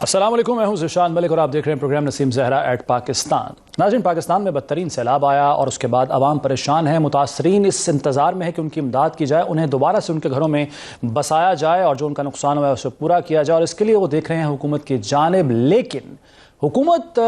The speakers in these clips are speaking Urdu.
السلام علیکم، میں ہوں ذیشان ملک اور آپ دیکھ رہے ہیں پروگرام نسیم زہرا ایٹ پاکستان۔ ناظرین، پاکستان میں بدترین سیلاب آیا اور اس کے بعد عوام پریشان ہیں۔ متاثرین اس انتظار میں ہے کہ ان کی امداد کی جائے، انہیں دوبارہ سے ان کے گھروں میں بسایا جائے اور جو ان کا نقصان ہوا ہے اسے پورا کیا جائے، اور اس کے لیے وہ دیکھ رہے ہیں حکومت کی جانب۔ لیکن حکومت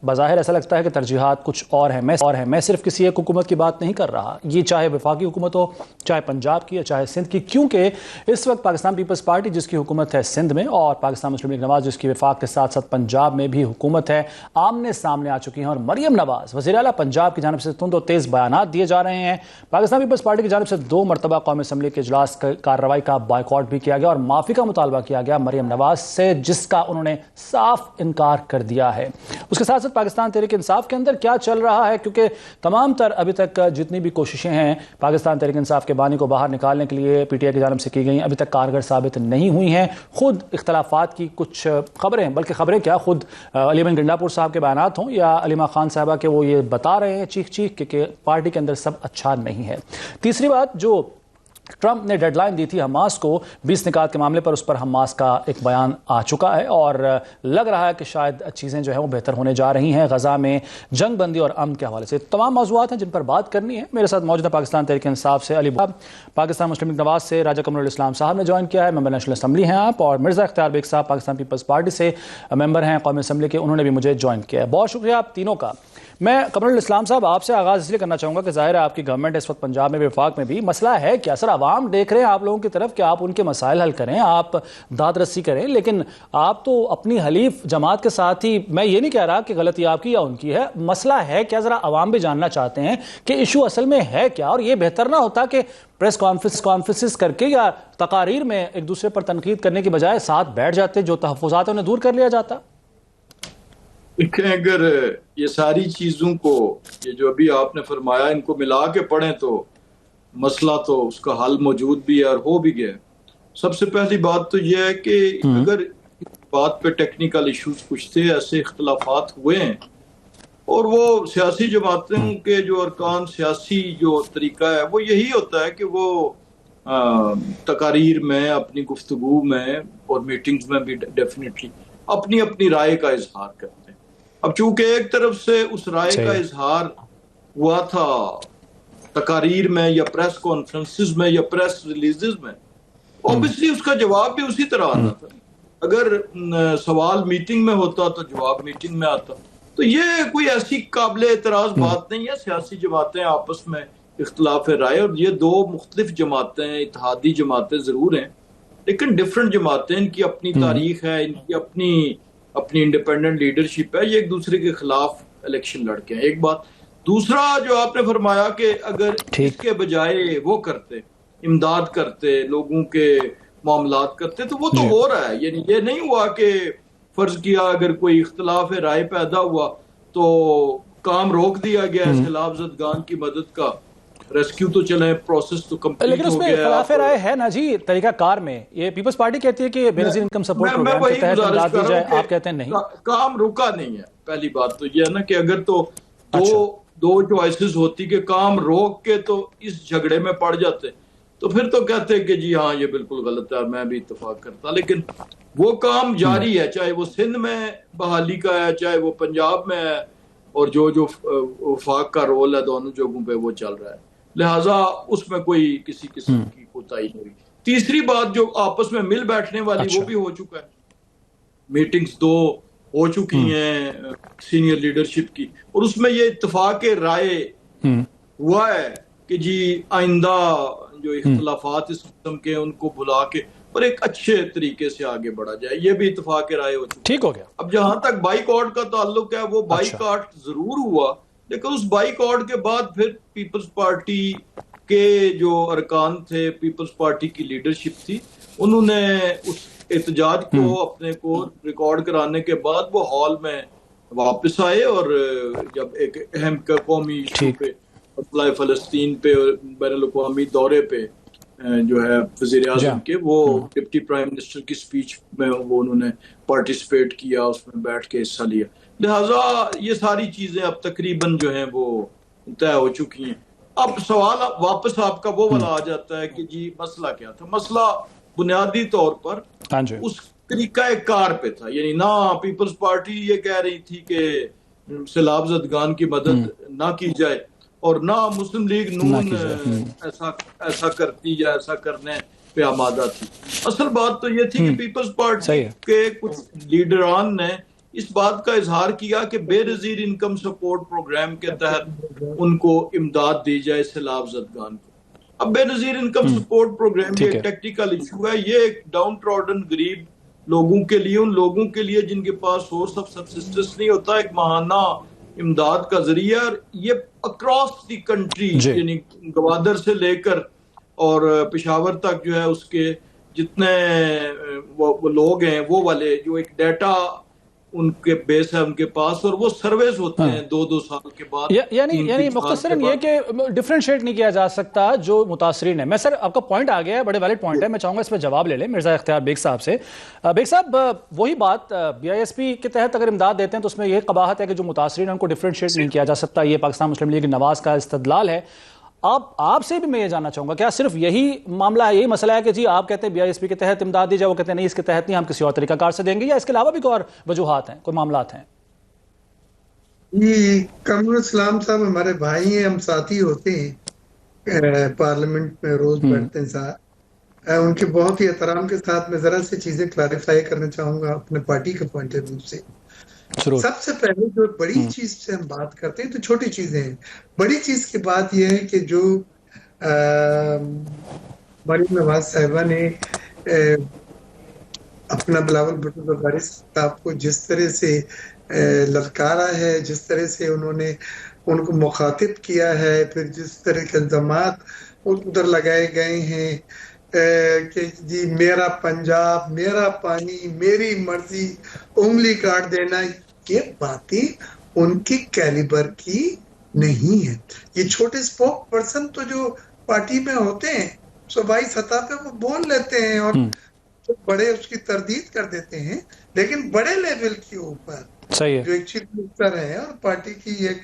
بظاہر ایسا لگتا ہے کہ ترجیحات کچھ اور ہیں۔ میں صرف کسی ایک حکومت کی بات نہیں کر رہا، یہ چاہے وفاقی حکومت ہو، چاہے پنجاب کی یا چاہے سندھ کی، کیونکہ اس وقت پاکستان پیپلز پارٹی جس کی حکومت ہے سندھ میں اور پاکستان مسلم لیگ نواز جس کی وفاق کے ساتھ ساتھ پنجاب میں بھی حکومت ہے، آمنے سامنے آ چکی ہیں، اور مریم نواز وزیر اعلیٰ پنجاب کی جانب سے تند و تیز بیانات دیے جا رہے ہیں۔ پاکستان پیپلز پارٹی کی جانب سے 2 مرتبہ قومی اسمبلی کے اجلاس کارروائی کا بائیکاٹ بھی کیا گیا اور معافی کا مطالبہ کیا گیا مریم نواز سے، جس کا انہوں نے صاف انکار کر دیا ہے۔ اس کے ساتھ ساتھ پاکستان تحریک انصاف کے اندر کیا چل رہا ہے، کیونکہ تمام تر ابھی تک جتنی بھی کوششیں ہیں پاکستان تحریک انصاف کے بانی کو باہر نکالنے کے لیے پی ٹی آئی کی جانب سے کی گئی، ابھی تک کارگر ثابت نہیں ہوئی ہیں۔ خود اختلافات کی کچھ خبریں، بلکہ خبریں کیا، خود علی بن گنڈا پور صاحب کے بیانات ہوں یا علیمہ خان صاحبہ کے، وہ یہ بتا رہے ہیں چیخ چیخ کہ پارٹی کے اندر سب اچھا نہیں ہے۔ تیسری بات، جو ٹرمپ نے ڈیڈ لائن دی تھی حماس کو 20 نکات کے معاملے پر، اس پر حماس کا ایک بیان آ چکا ہے اور لگ رہا ہے کہ شاید چیزیں جو ہیں وہ بہتر ہونے جا رہی ہیں غزہ میں جنگ بندی اور امن کے حوالے سے۔ تمام موضوعات ہیں جن پر بات کرنی ہے۔ میرے ساتھ موجود ہے پاکستان تحریک انصاف سے علی باب، پاکستان مسلم لیگ نواز سے راجہ قمر الاسلام صاحب نے جوائن کیا ہے، ممبر نیشنل اسمبلی ہیں آپ، اور مرزا اختیار بیگ صاحب پاکستان پیپلز پارٹی سے ممبر ہیں قومی اسمبلی کے، انہوں نے بھی مجھے جوائن کیا ہے۔ بہت شکریہ آپ تینوں کا۔ میں قمر الاسلام صاحب آپ سے آغاز اس لیے کرنا چاہوں گا کہ ظاہر ہے آپ کی گورنمنٹ اس وقت پنجاب میں بھی وفاق میں بھی، مسئلہ ہے کیا سر؟ عوام دیکھ رہے ہیں آپ لوگوں کی طرف کہ آپ ان کے مسائل حل کریں، آپ داد رسی کریں، لیکن آپ تو اپنی حلیف جماعت کے ساتھ ہی، میں یہ نہیں کہہ رہا کہ غلطی آپ کی یا ان کی ہے، مسئلہ ہے کیا؟ ذرا عوام بھی جاننا چاہتے ہیں کہ ایشو اصل میں ہے کیا، اور یہ بہتر نہ ہوتا کہ پریس کانفرنسز کر کے یا تقاریر میں ایک دوسرے پر تنقید کرنے کی بجائے ساتھ بیٹھ جاتے، جو تحفظات ہیں انہیں دور کر لیا جاتا؟ اگر یہ ساری چیزوں کو، یہ جو ابھی آپ نے فرمایا، ان کو ملا کے پڑھیں تو مسئلہ تو اس کا حل موجود بھی ہے اور ہو بھی گیا۔ سب سے پہلی بات تو یہ ہے کہ اگر بات پہ ٹیکنیکل ایشوز کچھ تھے، ایسے اختلافات ہوئے ہیں، اور وہ سیاسی جماعتوں کے جو ارکان، سیاسی جو طریقہ ہے وہ یہی ہوتا ہے کہ وہ تقاریر میں، اپنی گفتگو میں اور میٹنگز میں بھی ڈیفینیٹلی اپنی اپنی رائے کا اظہار کرتے ہیں۔ اب چونکہ ایک طرف سے اس رائے کا اظہار ہوا تھا تقاریر میں یا پریس کانفرنسز میں یا پریس ریلیزز میں، اوبیسلی اس کا جواب بھی اسی طرح آنا تھا۔ اگر سوال میٹنگ میں ہوتا تو جواب میٹنگ میں آتا۔ تو یہ کوئی ایسی قابل اعتراض بات نہیں ہے۔ سیاسی جماعتیں آپس میں اختلاف رائے، اور یہ 2 مختلف جماعتیں، اتحادی جماعتیں ضرور ہیں لیکن ڈفرنٹ جماعتیں، ان کی اپنی تاریخ ہے، ان کی اپنی انڈیپینڈنٹ لیڈرشپ ہے، یہ ایک دوسرے کے خلاف الیکشن لڑ کے ہیں، ایک بات۔ دوسرا جو آپ نے فرمایا کہ اگر اس کے بجائے وہ کرتے، امداد کرتے، لوگوں کے معاملات کرتے، تو وہ تو ہو رہا ہے۔ یعنی یہ نہیں ہوا کہ فرض کیا اگر کوئی اختلاف رائے پیدا ہوا تو کام روک دیا گیا سیلاب زدگان کی مدد کا، ریسکیو تو چلے، پروسیس تو کمپلیٹ ہو گیا۔ لیکن اس میں اختلاف رائے ہے نا جی، طریقہ کار میں۔ یہ پیپلز پارٹی کہتی ہے کہ بے نظیر انکم سپورٹ پروگرام کے تحت امداد دی جائے، آپ کہتے ہیں نہیں۔ کام رکا نہیں ہے۔ پہلی بات تو یہ ہے نا کہ اگر تو دو چوائسز ہوتی کہ کام روک کے تو اس جھگڑے میں پڑ جاتے، تو پھر تو کہتے کہ جی ہاں یہ بالکل غلط ہے، میں بھی اتفاق کرتا۔ لیکن وہ کام جاری ہے، چاہے وہ سندھ میں بحالی کا ہے، چاہے وہ پنجاب میں ہے، اور جو وفاق کا رول ہے دونوں جگہوں پہ وہ چل رہا ہے، لہٰذا اس میں کوئی کسی قسم کی کوتاہی نہیں ہوئی۔ تیسری بات جو آپس میں مل بیٹھنے والی، وہ بھی ہو چکا ہے۔ میٹنگز 2 ہو چکی ہیں سینئر لیڈرشپ کی، اور اس میں یہ اتفاق رائے ہوا ہے کہ جی آئندہ جو اختلافات اس قسم کے ان کو بلا کے اور ایک اچھے طریقے سے آگے بڑھا جائے، یہ بھی اتفاق رائے ہو چکی۔ ٹھیک ہو گیا۔ اب جہاں تک بائیکاٹ کا تعلق ہے، وہ بائیکاٹ ضرور ہوا، لیکن اس بائیکاٹ کے بعد پھر پیپلز پارٹی کے جو ارکان تھے، پیپلز پارٹی کی لیڈرشپ تھی، انہوں نے اس احتجاج کو اپنے کو ریکارڈ کرانے کے بعد وہ ہال میں واپس آئے، اور جب ایک اہم قومی ایشو پہ، مسئلہ فلسطین پہ، بین الاقوامی دورے پہ جو ہے وزیر اعظم کے، وہ ڈپٹی پرائم منسٹر کی سپیچ میں وہ انہوں نے پارٹیسپیٹ کیا، اس میں بیٹھ کے حصہ لیا، لہٰذا یہ ساری چیزیں اب تقریباً جو ہیں وہ طے ہو چکی ہیں۔ اب سوال واپس آپ کا وہ والا آ جاتا ہے کہ جی مسئلہ کیا تھا؟ مسئلہ بنیادی طور پر اس طریقہ کار پہ تھا. یعنی نہ پیپلز پارٹی یہ کہہ رہی تھی کہ سیلاب زدگان کی مدد نہ کی جائے اور نہ مسلم لیگ نون ایسا کرتی یا ایسا کرنے پہ آمادہ تھی. اصل بات تو یہ تھی کہ پیپلز پارٹی کے کچھ لیڈران نے اس بات کا اظہار کیا کہ بے نظیر انکم سپورٹ پروگرام کے تحت ان کو امداد دی جائے سیلاب زدگان کو. اب بے نظیر انکم سپورٹ پروگرام یہ ٹیکٹیکل ایشو ہے. یہ ایک ڈاؤن ٹراڈن غریب لوگوں کے لیے، ان لوگوں کے لیے جن کے پاس سورس آف سبسسٹنس نہیں ہوتا، ایک ماہانہ امداد کا ذریعہ. یہ اکراس دی کنٹری یعنی گوادر سے لے کر اور پشاور تک جو ہے اس کے جتنے وہ لوگ ہیں وہ والے جو ایک ڈیٹا ان کے بیس ہے ان کے پاس اور وہ سرویز ہوتے ہیں 2-2 سال کے بعد. یعنی مختصراً یہ کہ ڈیفرینشیٹ نہیں کیا جا سکتا جو متاثرین ہیں. میں سر آپ کا پوائنٹ آ گیا ہے، بڑے ویلڈ پوائنٹ ہے، میں چاہوں گا اس پہ جواب لے لیں مرزا اختیار بیگ صاحب سے. بیگ صاحب وہی بات BISP کے تحت اگر امداد دیتے ہیں تو اس میں یہ قباحت ہے کہ جو متاثرین ہیں ان کو ڈیفرینشیٹ نہیں کیا جا سکتا. یہ پاکستان مسلم لیگ نواز کا استدلال ہے. آپ سے بھی میں یہ جاننا چاہوں گا کیا صرف یہی معاملہ ہے، یہی مسئلہ ہے کہ جی آپ کہتے ہیں BISP کے تحت امداد دی جائے، وہ کہتے ہیں نہیں اس کے تحت نہیں، ہم کسی اور طریقہ کار سے دیں گے، یا اس کے علاوہ بھی کوئی اور وجوہات ہیں، کوئی معاملات ہیں؟ جی قمر اسلام صاحب ہمارے بھائی ہیں، ہم ساتھی ہوتے ہیں پارلیمنٹ میں، روز بیٹھتے ہیں ساتھ. ان کے بہت ہی احترام کے ساتھ میں ذرا سی چیزیں کلیریفائی کرنا چاہوں گا اپنے پارٹی کے پوائنٹ آف ویو سے. سب سے پہلے جو بڑی چیز سے ہم بات کرتے ہیں تو چھوٹی چیزیں ہیں. بڑی چیز کی بات یہ ہے کہ جو مریم نواز صاحبہ نے اپنا بلاول بھٹو زرداری صاحب کو جس طرح سے للکارا ہے، جس طرح سے انہوں نے ان کو مخاطب کیا ہے، پھر جس طرح کے الزامات ادھر لگائے گئے ہیں کہ جی میرا پنجاب، میرا پانی، میری مرضی، انگلی کاٹ دینا، یہ باتیں ان کی کیلیبر کی نہیں ہے. یہ چھوٹے اسپوک پرسن تو جو پارٹی میں ہوتے ہیں صوبائی سطح پہ وہ بول لیتے ہیں اور بڑے اس کی تردید کر دیتے ہیں، لیکن بڑے لیول کے اوپر جو ایک چیف منسٹر ہے اور پارٹی کی ایک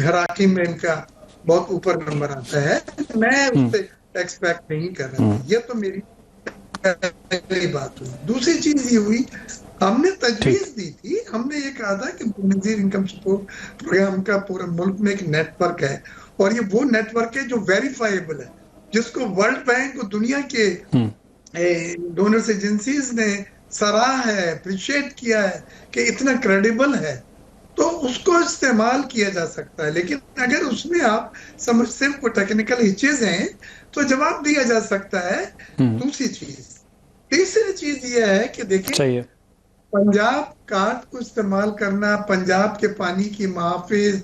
ہیرارکی میں ان کا بہت اوپر نمبر آتا ہے، میں اس سے ایکسپیکٹ نہیں کر رہا. یہ تو میری پہلی بات ہوئی. دوسری چیز یہ ہوئی، ہم نے تجویز دی تھی، ہم نے یہ کہا تھا کہ بے نظیر انکم سپورٹ پروگرام کا پورے ملک میں ایک نیٹ ورک ہے، اور یہ وہ نیٹ ورک ہے جو ویریفائیبل ہے، جس کو ورلڈ بینک اور دنیا کے ڈونرز ایجنسیز نے سراہا ہے، اپریشیٹ کیا ہے کہ اتنا کریڈیبل ہے، تو اس کو استعمال کیا جا سکتا ہے. لیکن اگر اس میں آپ سمجھتے ہیں کوئی ٹیکنیکل ایشوز ہیں تو جواب دیا جا سکتا ہے. دوسری چیز، تیسری چیز یہ ہے کہ دیکھیں پنجاب کارڈ کو استعمال کرنا، پنجاب کے پانی کی محافظ،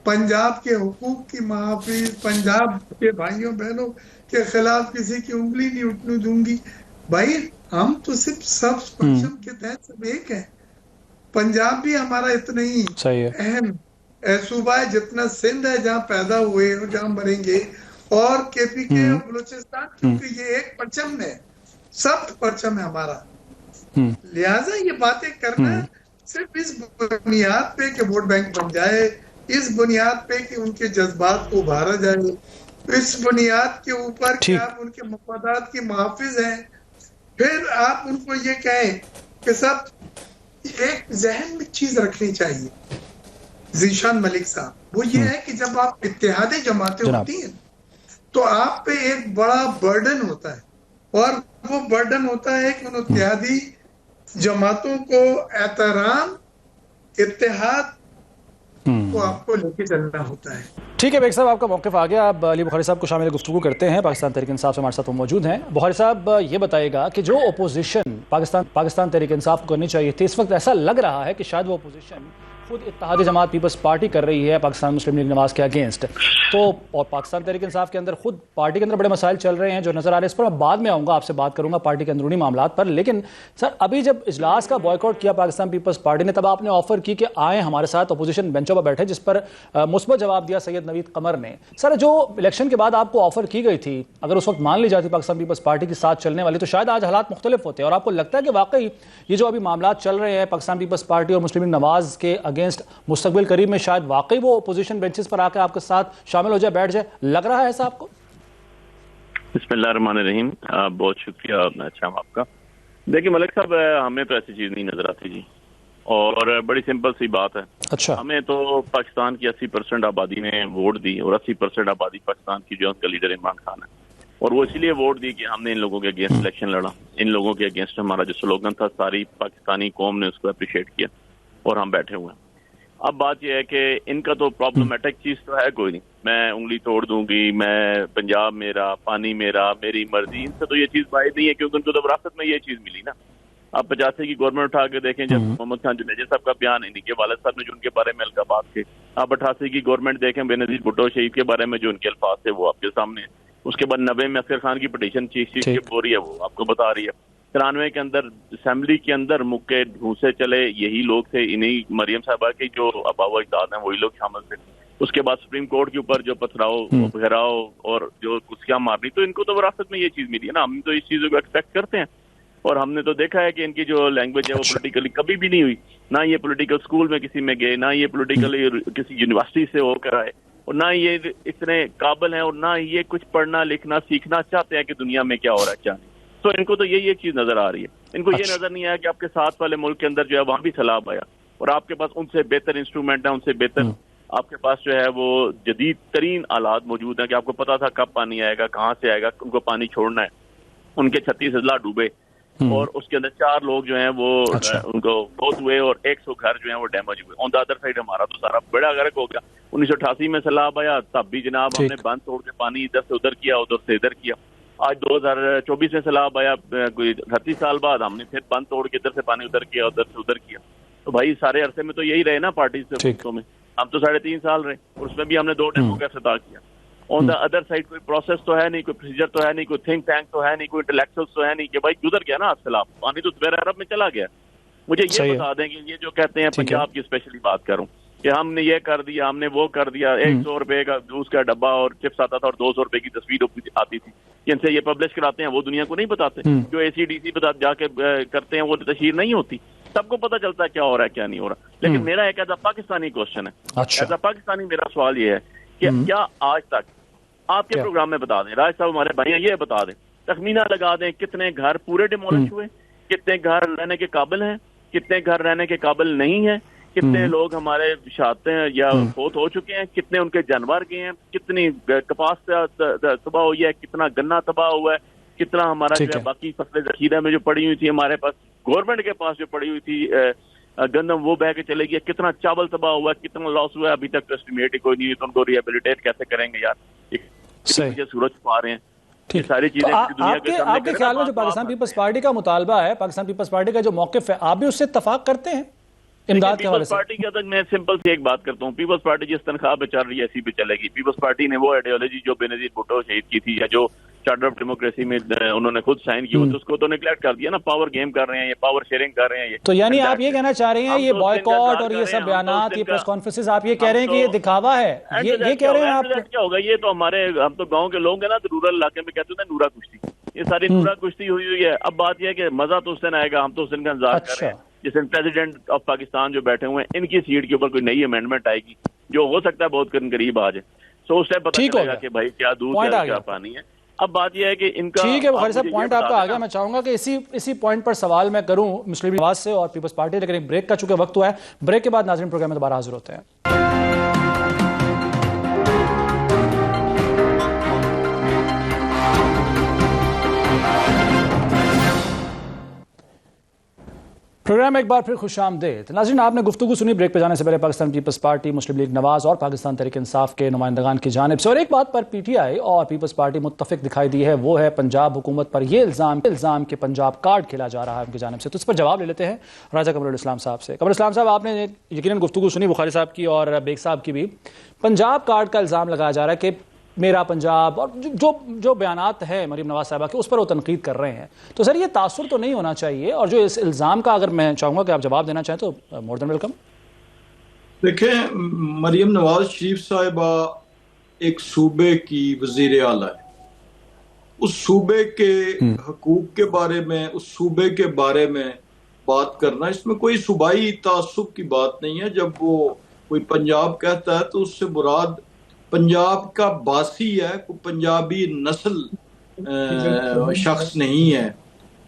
پنجاب کے حقوق کی محافظ، پنجاب کے بھائیوں بہنوں کے خلاف کسی کی انگلی نہیں اٹھنے دوں گی. بھائی ہم تو صرف سب پرچم کے تحت سب ایک ہیں. پنجاب بھی ہمارا اتنا ہی اہم صوبہ ہے جتنا سندھ ہے، جہاں پیدا ہوئے اور جہاں مریں گے، اور KPK اور بلوچستان، کیونکہ یہ ایک پرچم ہے، سب پرچم ہے ہمارا. لہٰذا یہ باتیں کرنا صرف اس بنیاد پہ کہ ووٹ بینک بن جائے، اس بنیاد پہ کہ ان کے جذبات کو ابھارا جائے، اس بنیاد کے اوپر کہ آپ ان کے مفادات کے محافظ ہیں، پھر آپ ان کو یہ کہیں کہ سب ایک ذہن میں چیز رکھنی چاہیے ذیشان ملک صاحب، وہ یہ ہے کہ جب آپ اتحادی جماعتیں ہوتی ہیں تو آپ پہ ایک بڑا برڈن ہوتا ہے، اور وہ برڈن ہوتا ہے کہ ان اتحادی جماعتوں کو احترام، اتحاد کو آپ کو لے کے چلنا ہوتا ہے. ٹھیک ہے بیگ صاحب، آپ کا موقف آ گیا. اب علی بخاری صاحب کو شامل گفتگو کرتے ہیں. پاکستان تحریک انصاف سے ہمارے ساتھ وہ موجود ہیں. بخاری صاحب یہ بتائیے گا کہ جو اپوزیشن پاکستان تحریک انصاف کو کرنی چاہیے تھی، اس وقت ایسا لگ رہا ہے کہ شاید وہ اپوزیشن خود اتحادی جماعت پیپلز پارٹی کر رہی ہے پاکستان مسلم لیگ نواز کے اگینسٹ. تو اور پاکستان تحریک انصاف کے اندر خود پارٹی کے اندر بڑے مسائل چل رہے ہیں جو نظر آ رہے ہیں. اس پر میں بعد میں آؤں گا، آپ سے بات کروں گا پارٹی کے اندرونی معاملات پر. لیکن سر ابھی جب اجلاس کا بوائیکاٹ کیا پاکستان پیپلز پارٹی نے، تب آپ نے آفر کی کہ آئیں ہمارے ساتھ اپوزیشن بینچوں پر بیٹھے، جس پر مثبت جواب دیا سید نوید قمر نے. سر جو الیکشن کے بعد آپ کو آفر کی گئی تھی، اگر اس وقت مان لی جاتی پاکستان پیپلز پارٹی کے ساتھ چلنے والی، تو شاید آج حالات مختلف ہوتے ہیں. اور آپ کو لگتا ہے کہ واقعی یہ جو ابھی معاملات چل رہے ہیں پاکستان پیپلز پارٹی اور مسلم لیگ نواز کے اگینسٹ، مستقبل قریب میں شاید واقعی وہ اپوزیشن بینچز پر آ کے آپ کے ساتھ شامل ہو جائے، بیٹھ جائے، لگ رہا ہے ایسا آپ کو؟ بسم اللہ الرحمن الرحیم. بہت شکریہ شام آپ کا. دیکھیں ملک صاحب، ہمیں تو ایسی چیز نہیں نظر آتی جی، اور بڑی سمپل سی بات ہے. اچھا، ہمیں تو پاکستان کی 80% آبادی نے ووٹ دی، اور 80% آبادی پاکستان کی جو ہے ان کا لیڈر عمران خان ہے، اور وہ اسی لیے ووٹ دی کہ ہم نے ان لوگوں کے اگینسٹ الیکشن لڑا. ان لوگوں کے اگینسٹ ہمارا جو سلوگن تھا ساری پاکستانی قوم نے اس کو اپریشیٹ کیا، اور ہم بیٹھے ہوئے ہیں. اب بات یہ ہے کہ ان کا تو پرابلمٹک چیز تو ہے کوئی نہیں، میں انگلی توڑ دوں گی، میں پنجاب میرا، پانی میرا، میری مرضی، ان سے تو یہ چیز باہر نہیں ہے، کیونکہ ان کو تو وراثت میں یہ چیز ملی نا. آپ 85 کی گورنمنٹ اٹھا کے دیکھیں، جب محمد خان جنیجا صاحب کا بیان ان کے والد صاحب نے جو ان کے بارے میں القابات تھے. آپ 88 کی گورنمنٹ دیکھیں، بے نظیر بھٹو شہید کے بارے میں جو ان کے الفاظ تھے وہ آپ کے سامنے. اس کے بعد 90 میں اصغر خان کی پٹیشن چیف شپ ہو رہی ہے، وہ آپ کو بتا رہی ہے. 93 کے اندر اسمبلی کے اندر مکے ڈھونسے چلے، یہی لوگ تھے، انہی مریم صاحبہ کے جو ابا و اجداد ہیں وہی لوگ شامل تھے. اس کے بعد سپریم کورٹ کے اوپر جو پتھراؤ گھیراؤ اور جو کسیاں مارنی، تو ان کو تو وراثت میں یہ چیز ملی ہے نا. ہم تو اس چیزوں کو ایکسپیکٹ کرتے ہیں، اور ہم نے تو دیکھا ہے کہ ان کی جو لینگویج ہے وہ پولیٹیکلی کبھی بھی نہیں ہوئی. نہ یہ پولیٹیکل اسکول میں کسی میں گئے، نہ یہ پولیٹیکلی کسی یونیورسٹی سے ہو کر آئے، اور نہ یہ اتنے قابل ہیں، اور نہ یہ کچھ پڑھنا لکھنا سیکھنا چاہتے ہیں کہ دنیا میں کیا ہو رہا ہے کیا نہیں. تو ان کو تو یہی ایک چیز نظر آ رہی ہے. ان کو یہ نظر نہیں آیا کہ آپ کے ساتھ والے ملک کے اندر جو ہے وہاں بھی سیلاب آیا، اور آپ کے پاس ان سے بہتر انسٹرومنٹ ہیں، ان سے بہتر آپ کے پاس جو ہے وہ جدید ترین آلات موجود ہیں کہ آپ کو پتا تھا کب پانی آئے گا، کہاں سے آئے گا، ان کو پانی چھوڑنا ہے. ان کے 36 اضلاع ڈوبے، اور اس کے اندر 4 لوگ جو ہیں وہ ان کو بہت ہوئے، اور 100 گھر جو ہیں وہ ڈیمیج ہوئے. آن دا ادر سائڈ ہمارا تو سارا بڑا غرق ہو گیا. 1988 میں سیلاب آیا، تب بھی جناب ہم نے بند توڑ کے پانی ادھر سے ادھر کیا، ادھر سے ادھر کیا. آج 2024 میں سیلاب آیا، کوئی 38 سال بعد ہم نے پھر بند توڑ کے ادھر سے پانی ادھر کیا، ادھر سے ادھر کیا. تو بھائی سارے عرصے میں تو یہی رہے نا پارٹی سے میں. ہم تو 3.5 سال رہے، اور اس میں بھی ہم نے 2 ڈیمو کا افتتاح کیا. آن دا ادر سائڈ کوئی پروسیس تو ہے نہیں، کوئی پروسیجر تو ہے نہیں، کوئی تھنک ٹینک تو ہے نہیں، کوئی انٹلیکچوئل تو ہے نہیں کہ بھائی گزر گیا نا آج سیلاب، پانی تو بحر عرب میں چلا گیا. مجھے یہ بتا دیں کہ یہ جو کہتے ہیں پنجاب کی اسپیشلی بات کروں کہ ہم نے یہ کر دیا، ہم نے وہ کر دیا، 100 روپے کا جوس کا ڈبہ اور چپس آتا تھا، اور 200 روپے کی تصویر آتی تھی، جن سے یہ پبلش کراتے ہیں وہ دنیا کو نہیں بتاتے. جو ACDC جا کے کرتے ہیں وہ تشہیر نہیں ہوتی، سب کو پتہ چلتا ہے کیا ہو رہا ہے کیا نہیں ہو رہا. لیکن میرا ایک ایسا پاکستانی کوشچن ہے، ایسا پاکستانی میرا سوال یہ ہے کہ کیا آج تک آپ کے پروگرام میں بتا دیں، راج صاحب ہمارے بھائی یہ بتا دیں، تخمینہ لگا دیں کتنے گھر پورے ڈیمولش ہوئے، کتنے گھر رہنے کے قابل ہیں، کتنے گھر رہنے کے قابل نہیں ہیں، کتنے لوگ ہمارے شہادتیں یا فوت ہو چکے ہیں، کتنے ان کے جانور گئے ہیں، کتنی کپاس تباہ ہوئی ہے، کتنا گنا تباہ ہوا ہے، کتنا ہمارا جو ہے باقی فصلیں ذخیرہ میں جو پڑی ہوئی تھی ہمارے پاس، گورنمنٹ کے پاس جو پڑی ہوئی تھی گندم وہ بہ کے چلے گیا، کتنا چاول تباہ ہوا ہے، کتنا لاس ہوا ہے، ابھی تک اسٹیمیٹ کوئی نہیں ہے. تو ان کو ریہیبلیٹیٹ کیسے کریں گے یار، سورج پا رہے ہیں ساری چیزیں. آپ کے خیال میں جو پاکستان پیپلز پارٹی کا مطالبہ ہے، پاکستان پیپلز پارٹی کا جو موقف ہے، آپ بھی اس سے اتفاق کرتے ہیں امداد کے حوالے سے؟ پارٹی کے اندر میں سمپل سی ایک بات کرتا ہوں، پیپلز پارٹی جس تنخواہ پہ چل رہی ہے ایسی پہ چلے گی. پیپلز پارٹی نے وہ آئیڈیالوجی جو بے نظیر بھٹو شہید کی تھی، یا جو چارٹر آف ڈیموکریسی میں انہوں نے خود سائن کی، اس کو تو نیگلیکٹ کر دیا نا. پاور گیم کر رہے ہیں، یہ پاور شیئرنگ کر رہے ہیں. تو یعنی آپ یہ کہنا چاہ رہے ہیں یہ بائیکاٹ اور یہ سب بیانات، یہ پریس کانفرنسز، آپ یہ کہہ رہے ہیں کہ یہ دکھاوا ہے، یہ کہہ رہے ہیں آپ؟ کیا ہوگا، یہ تو ہمارے ہم تو گاؤں کے لوگ ہیں نا، تو رورل علاقے میں کہتے ہیں نورا کشتی، یہ ساری نورا کشتی ہوئی ہے. اب بات یہ ہے کہ مزہ تو اس دن آئے گا، ہم تو اس دن کا انتظار کر رہے ہیں جس دن پریزیڈنٹ آف پاکستان جو بیٹھے ہوئے ہیں ان کی سیٹ کے اوپر کوئی نئی امینڈمنٹ آئے گی جو ہو سکتا ہے بہت قریب آ جائے. سو اس ٹائم پتہ چلے گا کہ بھائی کیا دودھ ہے کیا پانی ہے. اب بات یہ ہے کہ ان کا ٹھیک ہے بخاری صاحب، پوائنٹ آپ کا آ گیا. میں چاہوں گا کہ اسی پوائنٹ پر سوال میں کروں مسلم لیگ نواز سے اور پیپلز پارٹی، لیکن ایک بریک کا چونکہ وقت ہوا ہے، بریک کے بعد ناظرین پروگرام میں دوبارہ حاضر ہوتے ہیں. پروگرام ایک بار پھر خوش آمدید. ناظرین، آپ نے گفتگو سنی بریک پہ جانے سے پہلے پاکستان پیپلز پارٹی، مسلم لیگ نواز اور پاکستان تحریک انصاف کے نمائندگان کی جانب سے، اور ایک بات پر PTI اور پیپلز پارٹی متفق دکھائی دی ہے، وہ ہے پنجاب حکومت پر یہ الزام کہ پنجاب کارڈ کھیلا جا رہا ہے ان کی جانب سے. تو اس پر جواب لے لیتے ہیں راجہ قمر الاسلام صاحب سے. قمر الاسلام صاحب، آپ نے یقیناً گفتگو سنی بخاری صاحب کی اور بیگ صاحب کی بھی. پنجاب کارڈ کا الزام لگایا جا رہا ہے کہ میرا پنجاب، اور جو بیانات ہیں مریم نواز صاحبہ کے، اس پر وہ تنقید کر رہے ہیں. تو سر یہ تاثر تو نہیں ہونا چاہیے، اور جو اس الزام کا اگر میں چاہوں گا کہ آپ جواب دینا چاہیں تو مور دین ویلکم. دیکھیں، مریم نواز شریف صاحبہ ایک صوبے کی وزیر اعلیٰ ہے. اس صوبے کے حقوق کے بارے میں، اس صوبے کے بارے میں بات کرنا، اس میں کوئی صوبائی تعصب کی بات نہیں ہے. جب وہ کوئی پنجاب کہتا ہے تو اس سے مراد پنجاب کا باسی ہے، کوئی پنجابی نسل شخص نہیں ہے.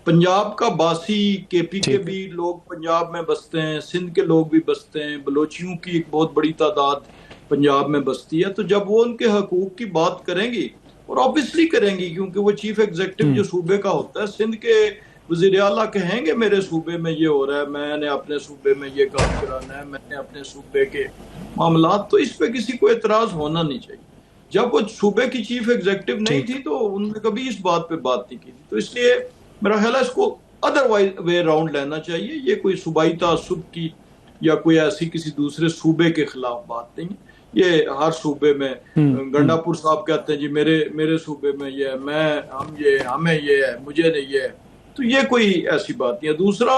پنجاب کا باسی KP کے بھی لوگ پنجاب میں بستے ہیں, سندھ کے لوگ بھی بستے ہیں, بلوچیوں کی ایک بہت بڑی تعداد پنجاب میں بستی ہے. تو جب وہ ان کے حقوق کی بات کریں گی, اور آبویسلی کریں گی کیونکہ وہ چیف ایگزیکٹو جو صوبے کا ہوتا ہے, سندھ کے وزیر اعلیٰ کہیں گے میرے صوبے میں یہ ہو رہا ہے, میں نے اپنے صوبے میں یہ کام کرانا ہے, میں نے اپنے صوبے کے معاملات, تو اس پہ کسی کو اعتراض ہونا نہیں چاہیے. جب وہ صوبے کی چیف ایگزیکٹو نہیں تھی تو انہوں نے کبھی اس بات پہ بات نہیں کی تھی. تو اس لیے میرا خیال ہے اس کو ادر وے راؤنڈ لینا چاہیے. یہ کوئی صوبائی تعصب کی یا کوئی ایسی کسی دوسرے صوبے کے خلاف بات نہیں. یہ ہر صوبے میں, گنڈا پور صاحب کہتے ہیں جی میرے صوبے میں یہ ہے, ہمیں یہ ہے, مجھے نہیں یہ ہے, تو یہ کوئی ایسی بات نہیں ہے. دوسرا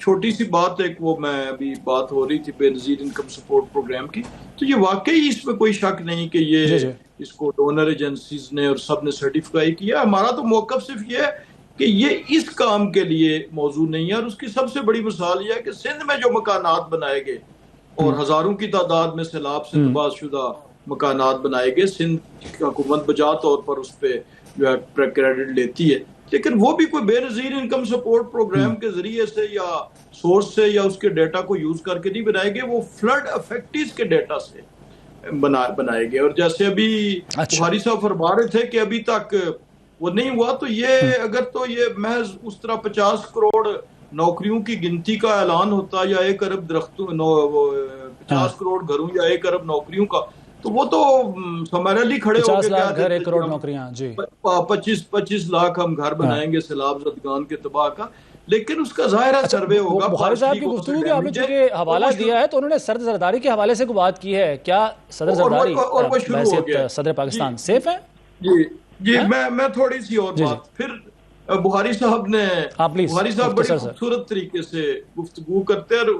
چھوٹی سی بات ایک, وہ میں ابھی بات ہو رہی تھی بے نظیر انکم سپورٹ پروگرام کی, تو یہ واقعی اس میں کوئی شک نہیں کہ یہ اس کو ڈونر ایجنسیز نے اور سب نے سرٹیفائی کیا. ہمارا تو موقف صرف یہ ہے کہ یہ اس کام کے لیے موضوع نہیں ہے, اور اس کی سب سے بڑی مثال یہ ہے کہ سندھ میں جو مکانات بنائے گئے اور ہزاروں کی تعداد میں سیلاب سے تباہ شدہ مکانات بنائے گئے, سندھ کی حکومت بجا طور پر اس پہ جو ہے کریڈٹ لیتی ہے, لیکن وہ بھی کوئی بے نظیر انکم سپورٹ پروگرام کے ذریعے سے یا سورس سے یا اس کے ڈیٹا کو یوز کر کے نہیں بنائے گئے, وہ فلڈ افیکٹیز کے ڈیٹا سے بنائے گئے. اور جیسے ابھی بخاری صاحب فرما رہے تھے کہ ابھی تک وہ نہیں ہوا, تو یہ اگر تو یہ محض اس طرح 50 کروڑ نوکریوں کی گنتی کا اعلان ہوتا یا 1 ارب درختوں 50 کروڑ گھروں یا 1 ارب نوکریوں کا, تو وہ تو سمرلی کھڑے ہو کے 1 کروڑ نوکریاں, جی 25 لاکھ ہم گھر بنائیں گے سیلاب زدگان کے تباہ کا. لیکن اس کا ظاہر ہے سروے ہوگا. بخاری صاحب کی گفتگو کے آپ نے چونکہ حوالہ دیا ہے تو انہوں نے صدر زرداری کے حوالے سے کوئی بات کی ہے کیا؟ صدر زرداری بحیثیت صدر پاکستان سیف ہے؟ جی میں تھوڑی سی اور بات, پھر بخاری صاحب بڑی خوبصورت طریقے سے گفتگو کرتے ہیں اور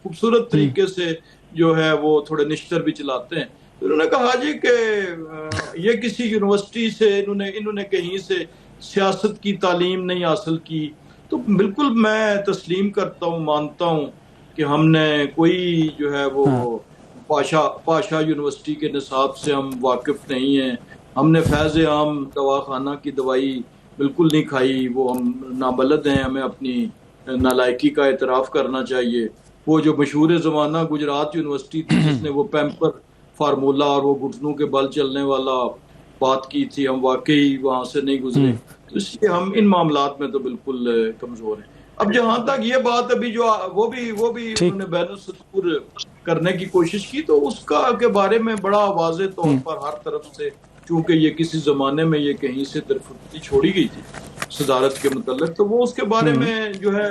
خوبصورت طریقے سے جو ہے وہ تھوڑے نشتر بھی چلاتے ہیں. انہوں نے کہا جی کہ یہ کسی یونیورسٹی سے انہوں نے کہیں سے سیاست کی تعلیم نہیں حاصل کی. تو بالکل میں تسلیم کرتا ہوں, مانتا ہوں کہ ہم نے کوئی جو ہے وہ پاشا یونیورسٹی کے نصاب سے ہم واقف نہیں ہیں. ہم نے فیض عام دواخانہ کی دوائی بالکل نہیں کھائی, وہ ہم نابلد ہیں, ہمیں اپنی نالائکی کا اعتراف کرنا چاہیے. وہ جو مشہور زمانہ گجرات یونیورسٹی تھی جس نے وہ پیمپر فارمولا اور وہ گھٹنوں کے بل چلنے والا بات کی تھی, ہم واقعی وہاں سے نہیں گزرے. تو اس لیے ہم ان معاملات میں تو بالکل کمزور ہیں. اب جہاں تک یہ بات ابھی جو وہ بھی انہوں نے بین السطور کرنے کی کوشش کی, تو اس کا کے بارے میں بڑا واضح طور پر ہر طرف سے, چونکہ یہ کسی زمانے میں یہ کہیں سے درفتگی چھوڑی گئی تھی صدارت کے متعلق, تو وہ اس کے بارے میں جو ہے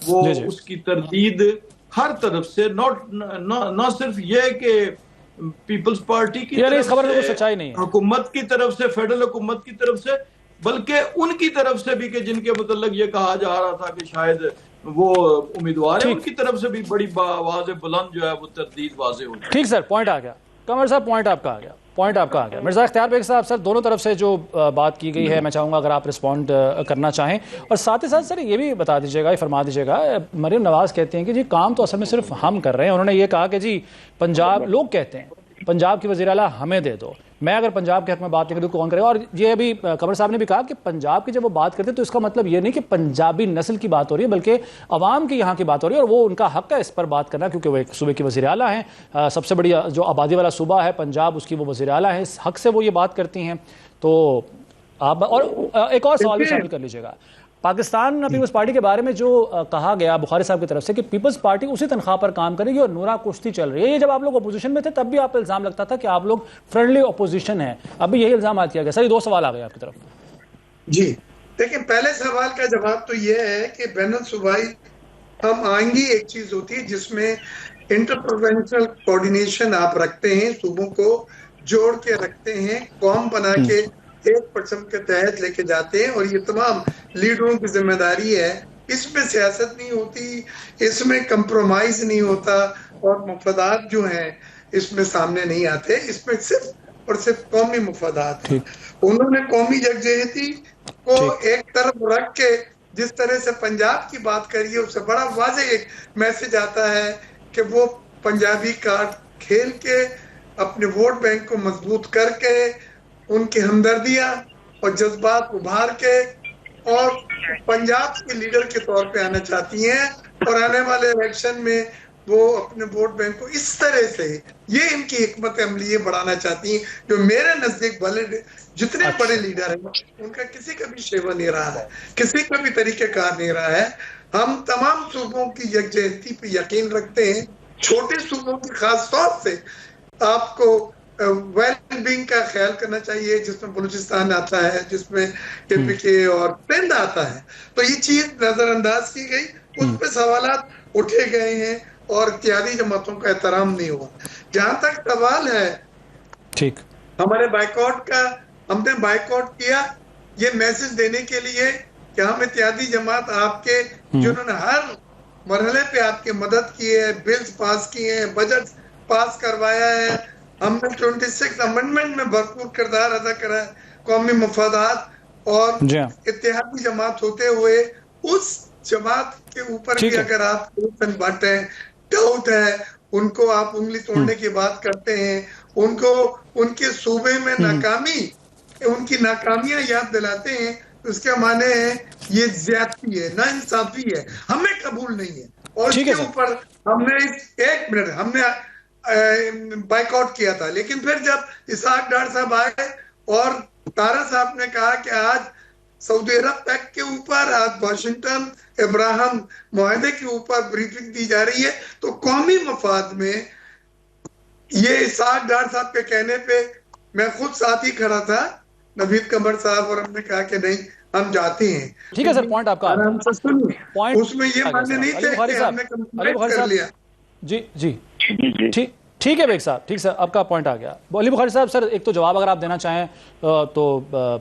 وہ اس کی تردید ہر طرف سے, نہ صرف یہ کہ پیپلز پارٹی کی طرف سے, حکومت کی طرف سے, فیڈرل حکومت کی طرف سے, بلکہ ان کی طرف سے بھی کہ جن کے متعلق یہ کہا جا رہا تھا کہ شاید وہ امیدوار ہیں, ان کی طرف سے بھی بڑی واضح بلند جو ہے وہ تردید واضح ہو جائے. ٹھیک سر, پوائنٹ آ گیا. قمر صاحب پوائنٹ آپ کا آ گیا. مرزا اختیار بیگ صاحب, سر دونوں طرف سے جو بات کی گئی ہے میں چاہوں گا اگر آپ رسپونڈ کرنا چاہیں, اور ساتھ ہی ساتھ سر یہ بھی بتا دیجیے گا, فرما دیجیے گا, مریم نواز کہتے ہیں کہ جی کام تو اصل میں صرف ہم کر رہے ہیں. انہوں نے یہ کہا کہ جی پنجاب, لوگ کہتے ہیں پنجاب کی وزیر اعلیٰ ہمیں دے دو, میں اگر پنجاب کے حق میں بات نہیں کروں کون کرے گا. اور یہ ابھی قمر صاحب نے بھی کہا کہ پنجاب کی جب وہ بات کرتے ہیں تو اس کا مطلب یہ نہیں کہ پنجابی نسل کی بات ہو رہی ہے, بلکہ عوام کی یہاں کی بات ہو رہی ہے, اور وہ ان کا حق ہے اس پر بات کرنا کیونکہ وہ ایک صوبے کی وزیر اعلیٰ ہیں. سب سے بڑی جو آبادی والا صوبہ ہے پنجاب, اس کی وہ وزیر اعلیٰ ہیں, اس حق سے وہ یہ بات کرتی ہیں. تو آپ اور ایک اور سوال بھی شامل کر لیجیے گا. پاکستان پیپلز پارٹی کے بارے میں جو کہا گیا بخاری صاحب کی طرف سے کہ پیپلز پارٹی اسی تنخواہ پر کام کرے گی اور نورا کشتی چل رہی ہے, یہ جب آپ لوگ اپوزیشن میں تھے تب بھی آپ پر الزام لگتا تھا کہ آپ لوگ فرینڈلی اپوزیشن ہیں, اب بھی یہی الزامات کیا گیا. سر یہ 2 سوال آ گئے آپ کی طرف. جی دیکھیں, پہلے سوال کا جواب تو یہ ہے کہ بین الصوبائی ہم آئیں گی ایک چیز ہوتی ہے جس میں انٹر پروونشنل کوآرڈینیشن آپ رکھتے ہیں, صوبوں کو جوڑ کے رکھتے ہیں, قوم بنا کے ایک پرچم کے تحت لے کے جاتے ہیں, اور یہ تمام لیڈروں کی ذمہ داری ہے. اس میں سیاست نہیں ہوتی, اس میں کمپرومائز نہیں ہوتا, اور مفادات جو ہیں اس میں سامنے نہیں آتے. اس میں صرف اور صرف قومی مفادات. انہوں نے قومی یکجہتی کو ایک طرف رکھ کے جس طرح سے پنجاب کی بات کریے, اس سے بڑا واضح ایک میسج آتا ہے کہ وہ پنجابی کارڈ کھیل کے اپنے ووٹ بینک کو مضبوط کر کے ان کی ہمدردیاں اور جذبات ابھار کے اور پنجاب کے لیڈر کے طور پہ آنا چاہتی ہیں اور آنے والے الیکشن میں وہ اپنے ووٹ بینک کو اس طرح سے یہ ان کی حکمت عملی یہ بڑھانا چاہتی ہیں جو میرے نزدیک جتنے بڑے لیڈر ہیں ان کا کسی کا بھی شیوا نہیں رہا ہے, کسی کا بھی طریقہ کار نہیں رہا ہے. ہم تمام صوبوں کی یکجہتی پہ یقین رکھتے ہیں, چھوٹے صوبوں کی خاص طور سے آپ کو ویل بینگ کا خیال کرنا چاہیے, جس میں بلوچستان آتا ہے, جس میں کے پی کے اور سندھ آتا ہے. تو یہ چیز نظر انداز کی گئی, اس پہ سوالات اٹھے گئے ہیں اور اتحادی جماعتوں کا احترام نہیں ہوا. جہاں تک سوال ہے ٹھیک ہمارے بائیکاٹ کا, ہم نے بائیکاٹ کیا یہ میسج دینے کے لیے کہ ہم اتحادی جماعت آپ کے جنہوں نے ہر مرحلے پہ آپ کی مدد کی ہے, بلز پاس کیے ہیں, بجٹ پاس کروایا ہے, ہم نے 26 امنڈمنٹ میں بھرپور کردار ادا کرا ہے, قومی مفادات اور اتحادی جماعت ہوتے ہوئے اس جماعت کے اوپر بھی اگر آپ بٹ ہے, ڈاؤٹ ہے, ان کو آپ انگلی توڑنے کی بات کرتے ہیں, ان کو ان کے صوبے میں ناکامی, ان کی ناکامیاں یاد دلاتے ہیں, اس کے معنی ہے یہ زیادتی ہے, ناانصافی ہے, ہمیں قبول نہیں ہے. اور اس کے اوپر ہم نے 1 منٹ ہم نے بائیکاٹ کیا تھا, لیکن پھر جب اسحاق ڈار صاحب آئے اور طارا صاحب نے کہا کہ آج سعودی عرب پیکٹ کے اوپر, آج واشنگٹن ابراہم معاہدے کے اوپر بریفنگ دی جا رہی ہے, تو قومی مفاد میں یہ اسحاق ڈار صاحب کے کہنے پہ میں خود ساتھ ہی کھڑا تھا, نوید قمر صاحب, اور ہم نے کہا کہ نہیں ہم جاتے ہیں. ٹھیک ہے سر, پوائنٹ آپ کا, اس میں یہ معنی نہیں تھے کہ ہم نے کمپلیٹ کر لیا. جی ٹھیک ہے بیگ صاحب, ٹھیک سر, آپ کا پوائنٹ آ گیا. علی بخاری صاحب, سر ایک تو جواب اگر آپ دینا چاہیں تو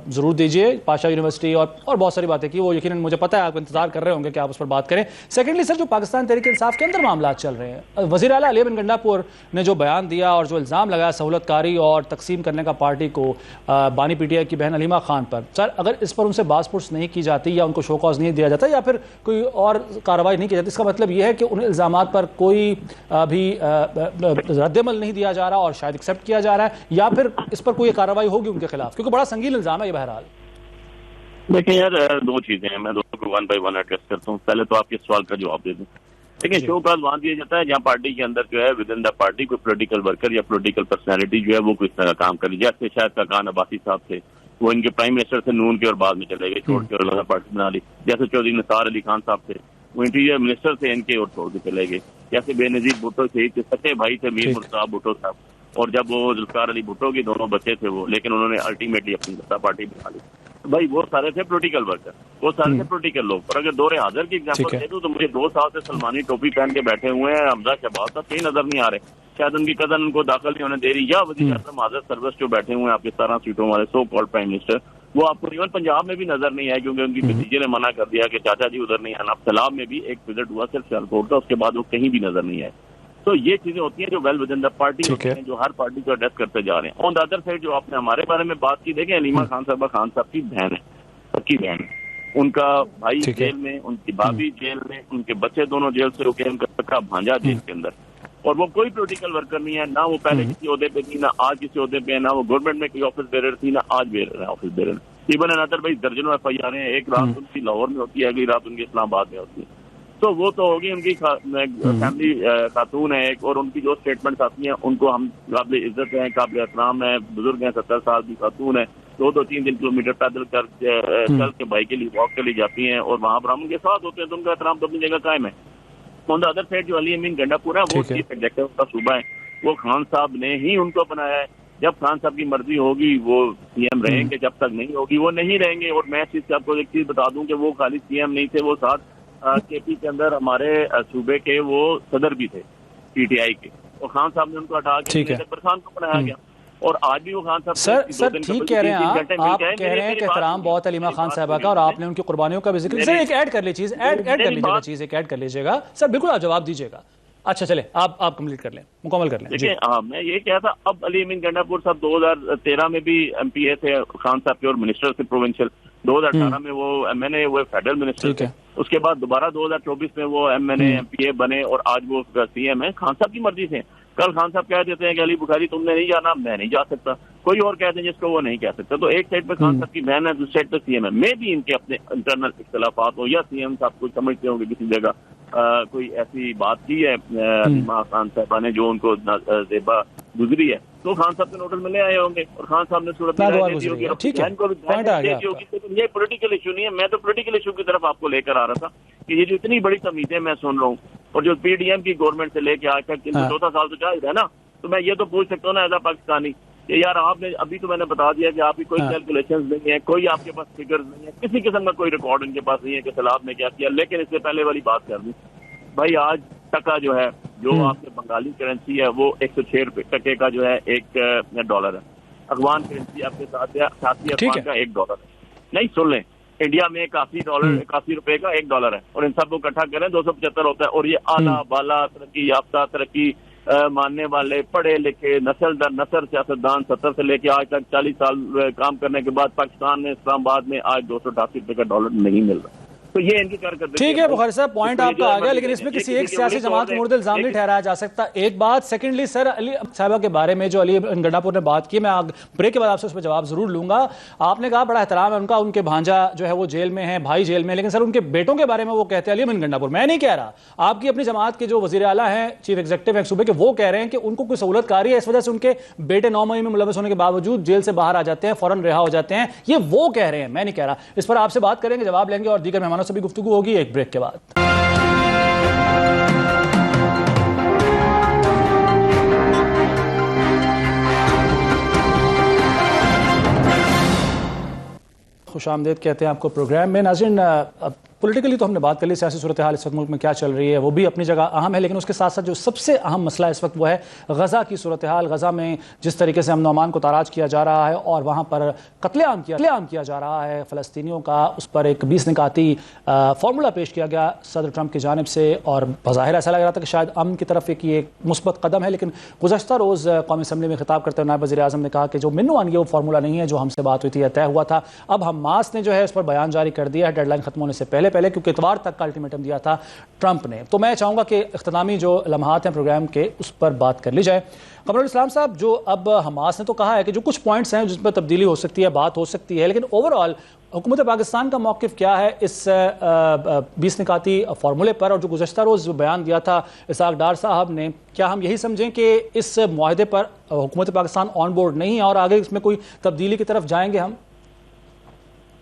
ضرور دیجئے. پاشا یونیورسٹی اور بہت ساری باتیں کی, وہ یقیناً مجھے پتہ ہے آپ انتظار کر رہے ہوں گے کہ آپ اس پر بات کریں. سیکنڈلی سر, جو پاکستان تحریک انصاف کے اندر معاملات چل رہے ہیں, وزیر اعلیٰ علی بن گنڈا پور نے جو بیان دیا اور جو الزام لگایا سہولت کاری اور تقسیم کرنے کا پارٹی کو بانی پی ٹی آئی کی بہن علیمہ خان پر, سر اگر اس پر ان سے باز پرس نہیں کی جاتی یا ان کو شو کاز نہیں دیا جاتا یا پھر کوئی اور کارروائی نہیں کی جاتی, اس کا مطلب یہ ہے کہ ان الزامات پر کوئی بھی رد عمل نہیں دیا جا رہا اور شاید ایکسیپٹ کیا جا رہا ہے, یا پھر اس پر کوئی کارروائی ہوگی ان کے خلاف, کیونکہ بڑا سنگین الزام ہے یہ. بہرحال دیکھیں یار, 2 چیزیں ہیں, میں دونوں کو 1 بائی 1 ایڈریس کرتا ہوں. پہلے تو آپ کے سوال کا جواب دے دوں. دیکھیں, شو کاز وہاں دیا جاتا ہے جہاں پارٹی کے اندر جو ہے ود ان دا پارٹی کوئی پولیٹیکل ورکر یا پولیٹیکل پرسنالٹی جو ہے وہ کس طرح کام کر رہی ہے. جیسے شاید کاکان عباسی صاحب تھے, وہ ان کے پرائم منسٹر سے نون کے اور بعد میں چلے گئے, چھوڑ کے اور پارٹی بنا لی. جیسے چودھری نثار علی خان صاحب تھے, وہ انٹیریئر منسٹر سے ان کے اور چھوڑ کے چلے گئے. جیسے بے نظیر بھٹو شہید کے سچے بھائی تھے میر مرتضیٰ بھٹو صاحب, اور جب وہ ذوالفقار علی بھٹو کے دونوں بچے تھے وہ, لیکن انہوں نے الٹیمیٹلی اپنی پارٹی بنا لی. بھائی وہ سارے تھے پولیٹیکل ورکر, وہ سارے تھے پولیٹیکل لوگ. اور اگر دور حاضر کی ایگزامپل دے دوں تو مجھے 2 سال سے سلمانی ٹوپی پہن کے بیٹھے ہوئے ہیں حمزہ شہباز صاحب, کہیں نظر نہیں آ رہے. شاید ان کی قدر ان کو داخل نہیں ہونے دے رہی, یا وزیر اعظم حاضر سروس جو بیٹھے ہوئے ہیں آپ کے 17 سیٹوں والے سو کالڈ پرائم منسٹر, وہ آپ کو ایون پنجاب میں بھی نظر نہیں آئے, کیونکہ ان کی بھتیجے نے منع کر دیا کہ چاچا جی ادھر نہیں آنا. سیلاب میں بھی ایک وزٹ ہوا صرف سیالکوٹ کا, اس کے بعد وہ کہیں بھی نظر نہیں آئے. تو یہ چیزیں ہوتی ہیں جو well within the party ہوتی ہیں, جو ہر پارٹی کو ایڈریس کرتے جا رہے ہیں. آن دا ادر سائڈ جو آپ نے ہمارے بارے میں بات کی, دیکھیں علیمہ خان صاحب کی بہن ہے, پکی بہن ہے, ان کا بھائی جیل میں, ان کی بھابھی جیل میں, ان کے بچے دونوں جیل سے رکے, ان کا پکا بھانجا جیل کے اندر, اور وہ کوئی پولیٹیکل ورکر نہیں ہے, نہ وہ پہلے کسی عہدے پہ تھی, نہ آج کسی عہدے پہ, نہ وہ گورنمنٹ میں کوئی آفس بیرر تھی, نہ آج آفس بیرر. ایون اندر بھائی درجنوں ایف آئی آر ہیں, ایک رات ان کی لاہور میں ہوتی ہے, اگلی رات ان کی اسلام آباد میں ہوتی ہے. تو وہ تو ہوگی ان کی فیملی خاتون ہے ایک, اور ان کی جو اسٹیٹمنٹس آتی ہیں ان کو ہم قابل عزت ہیں, قابل احترام ہے, بزرگ ہیں, 70 سال کی خاتون ہے, 2-3 کلومیٹر پیدل چل کے بائک کے لیے واک کے لیے جاتی ہیں, اور وہاں پر ہم ان کے ساتھ ہوتے ہیں, تو ان کا احترام تو اپنی جگہ قائم ہے. آن دا ادر سائڈ جو علی امین گنڈا پور ہے, وہ چیف ایگزیکٹو کا صوبہ ہے, وہ خان صاحب نے ہی ان کو بنایا ہے. جب خان صاحب کی مرضی ہوگی وہ سی ایم رہیں گے, جب تک نہیں ہوگی وہ نہیں رہیں گے. اور میں آپ کو ایک چیز بتا دوں کہ وہ خالی سی ایم نہیں تھے, وہ ساتھ کے پی کے اندر ہمارے صوبے کے وہ صدر بھی تھے پی ٹی آئی کے, اور خان صاحب نے ان کو ہٹا کے برخان کو بنایا گیا. اور آج بھی وہ خان صاحب سر ٹھیک کہہ رہے ہیں آپ کہہ رہے ہیں کہ احترام بہت علیمہ خان صاحبہ کا, اور آپ نے ان کی قربانیوں کا بھی ذکر. سر ایک ایڈ کر لیجیے گا سر, بالکل آپ جواب دیجیے گا. اچھا چلیں آپ کمپلیٹ کر لیں, مکمل کر لیں. دیکھیں میں یہ کہا تھا, اب علی امین گنڈا پور صاحب 2013 میں بھی ایم پی اے تھے خان صاحب کے, اور منسٹر تھے پروونشل. 2018 میں وہ ایم این اے, وہ فیڈرل منسٹر تھے. اس کے بعد دوبارہ 2024 میں وہ M N A M P A بنے, اور آج وہ سی ایم ہیں. خان صاحب کی مرضی سے. کل خان صاحب کہہ دیتے ہیں کہ علی بخاری تم نے نہیں جانا, میں نہیں جا سکتا. کوئی اور کہتے ہیں جس کو وہ نہیں کہہ سکتا. تو ایک سائڈ پہ خان صاحب کی بہن ہے, دوسری سائڈ پہ سی ایم ہے. میں بھی ان کے اپنے انٹرنل اختلافات ہوں, یا سی ایم صاحب کو سمجھتے ہوں کہ کسی جگہ کوئی ایسی بات کی ہے حلیمہ خان صاحبہ نے جو ان کو زیبا گزری ہے, تو خان صاحب کے نوٹس میں لے آئے ہوں گے اور خان صاحب نے صورت دی ہوگی. یہ پولیٹیکل ایشو نہیں ہے. میں تو پولیٹیکل ایشو کی طرف آپ کو لے کر آ رہا تھا کہ یہ جو اتنی بڑی تمیزیں میں سن رہا ہوں, اور جو پی ڈی ایم کی گورنمنٹ سے لے کے آج تک 14 سال تو چاہیے ہے نا, تو میں یہ تو پوچھ سکتا ہوں نا ایز اے پاکستانی کہ یار آپ نے ابھی تو میں نے بتا دیا کہ آپ کی کوئی کیلکولیشنز نہیں ہے, کوئی آپ کے پاس فگرز نہیں ہے, کسی قسم کا کوئی ریکارڈ ان کے پاس نہیں ہے کہ سیلاب نے کیا کیا. لیکن اس سے پہلے والی بات کر دوں بھائی, آج ٹکا جو ہے, جو آپ کے بنگالی کرنسی ہے, وہ 106 ٹکے کا جو ہے $1 ہے. افغان کرنسی آپ کے ساتھی افغان کا $1 ہے. نہیں سن لیں, انڈیا میں $81 کا $1 ہے, اور ان سب کو اکٹھا کریں 275 ہوتا ہے. اور یہ اعلیٰ بالا ترقی یافتہ, ترقی ماننے والے, پڑھے لکھے, نسل در نسل سیاستدان 70 سے لے کے آج تک 40 سال کام کرنے کے بعد پاکستان میں اسلام آباد میں آج $288 کا نہیں مل رہا. تو یہ ان کی کارکردگی. ٹھیک ہے بخاری صاحب, پوائنٹ آپ کا آ گیا, لیکن اس میں کسی ایک سیاسی جماعت کو مورد الزام نہیں ٹھہرایا جا سکتا. ایک بات. سیکنڈلی سر, علی صاحبہ کے بارے میں جو علی گنڈا پور نے بات کی, میں بریک کے بعد آپ سے اس پہ جواب ضرور لوں گا. آپ نے کہا بڑا احترام ہے ان کا, ان کے بھانجا جو ہے وہ جیل میں ہے, بھائی جیل میں, لیکن سر ان کے بیٹوں کے بارے میں وہ کہتے ہیں علی گنڈا پور, میں نہیں کہہ رہا, آپ کی اپنی جماعت کے جو وزیر اعلیٰ ہیں, چیف ایگزیکٹو ہیں صوبے کے, وہ کہہ رہے ہیں کہ ان کو کوئی سہولت کاری ہے, اس وجہ سے ان کے بیٹے 9 مئی میں ملوث ہونے کے باوجود جیل سے باہر آ جاتے ہیں, فوراً رہا ہو جاتے ہیں. یہ وہ کہہ رہے ہیں, میں نہیں کہہ رہا. اس پر آپ سے بات کریں گے, جواب لیں گے, اور دیگر مہمانوں سے بھی گفتگو ہوگی ایک بریک کے بعد. خوش آمدید کہتے ہیں آپ کو پروگرام میں. ناظرین, پولیٹیکلی تو ہم نے بات کر لی, سیاسی صورتحال اس وقت ملک میں کیا چل رہی ہے وہ بھی اپنی جگہ اہم ہے, لیکن اس کے ساتھ ساتھ جو سب سے اہم مسئلہ اس وقت وہ ہے غزہ کی صورتحال. غزہ میں جس طریقے سے امن و امان کو تاراج کیا جا رہا ہے اور وہاں پر قتل عام کیا جا رہا ہے فلسطینیوں کا, اس پر ایک 20 نکاتی فارمولا پیش کیا گیا صدر ٹرمپ کی جانب سے, اور بظاہر ایسا لگ رہا تھا کہ شاید امن کی طرف ایک یہ مثبت قدم ہے. لیکن گزشتہ روز قومی اسمبلی میں خطاب کرتے ہوئے نائب وزیر اعظم نے کہا کہ جو منو آن گیا وہ فارمولا نہیں ہے جو ہم سے بات ہوئی تھی یا طے ہوا تھا. اب حماس نے جو ہے اس پر بیان جاری کر دیا ہے ڈیڈ لائن ختم ہونے سے پہلے, کیونکہ اتوار تک کا الٹیمیٹم دیا تھا ٹرمپ نے. تو میں چاہوں گا کہ اختتامی جو لمحات ہیں پروگرام کے اس پر بات کر لی جائے. قمر الاسلام صاحب, جو اب حماس نے تو کہا ہے کہ جو کچھ پوائنٹس ہیں جس پر تبدیلی ہو سکتی ہے, بات ہو سکتی ہے, لیکن اوور آل حکومت پاکستان کا موقف کیا ہے اس 20 نکاتی فارمولے پر, اور جو گزشتہ روز بیان دیا تھا اسحاق ڈار صاحب نے, کیا ہم یہی سمجھیں کہ اس معاہدے پر حکومت پاکستان آن بورڈ نہیں ہے اور آگے اس میں کوئی تبدیلی کی طرف جائیں گے ہم؟